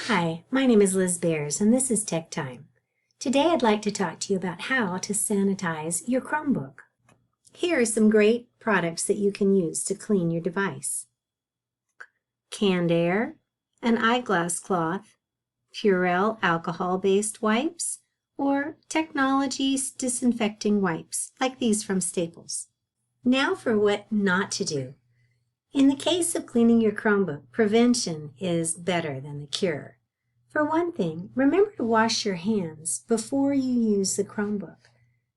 Hi, my name is Liz Bears and this is Tech Time. Today I'd like to talk to you about how to sanitize your Chromebook. Here are some great products that you can use to clean your device. Canned air, an eyeglass cloth, Purell alcohol-based wipes, or technology disinfecting wipes like these from Staples. Now for what not to do. In the case of cleaning your Chromebook, prevention is better than the cure. For one thing, remember to wash your hands before you use the Chromebook.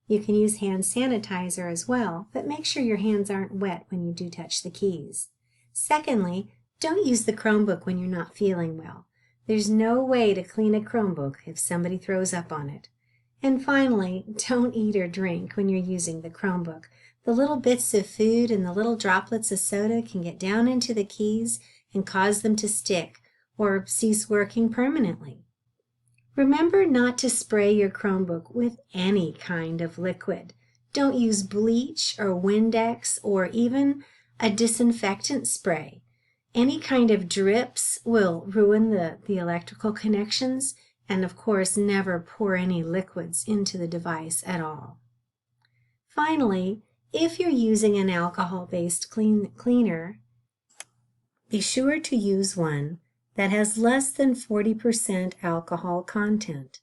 You can use hand sanitizer as well, but make sure your hands aren't wet when you do touch the keys. Secondly, don't use the Chromebook when you're not feeling well. There's no way to clean a Chromebook if somebody throws up on it. And finally, don't eat or drink when you're using the Chromebook. The little bits of food and the little droplets of soda can get down into the keys and cause them to stick or cease working permanently. Remember not to spray your Chromebook with any kind of liquid. Don't use bleach or Windex or even a disinfectant spray. Any kind of drips will ruin the electrical connections, and of course never pour any liquids into the device at all. Finally, if you're using an alcohol-based cleaner, be sure to use one that has less than 40% alcohol content.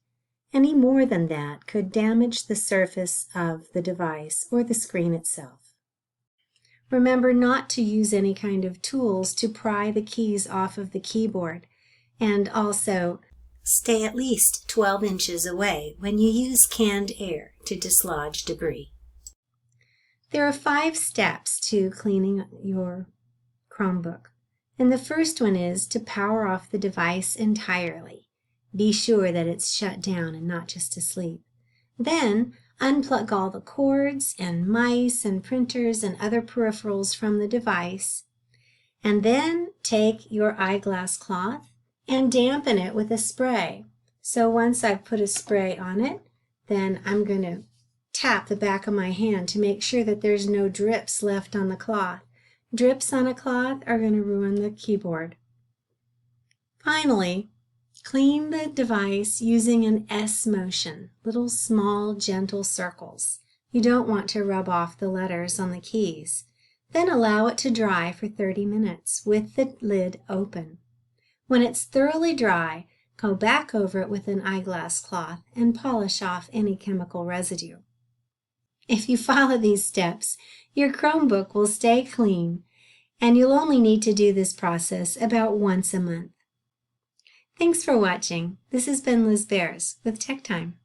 Any more than that could damage the surface of the device or the screen itself. Remember not to use any kind of tools to pry the keys off of the keyboard, and also stay at least 12 inches away when you use canned air to dislodge debris. There are 5 steps to cleaning your Chromebook. And the first one is to power off the device entirely. Be sure that it's shut down and not just asleep. Then unplug all the cords and mice and printers and other peripherals from the device. And then take your eyeglass cloth and dampen it with a spray. So once I've put a spray on it, then I'm going to tap the back of my hand to make sure that there's no drips left on the cloth. Drips on a cloth are going to ruin the keyboard. Finally, clean the device using an S motion, little small gentle circles. You don't want to rub off the letters on the keys. Then allow it to dry for 30 minutes with the lid open. When it's thoroughly dry, go back over it with an eyeglass cloth and polish off any chemical residue. If you follow these steps, your Chromebook will stay clean, and you'll only need to do this process about once a month. Thanks for watching. This has been Liz Bears with Tech Time.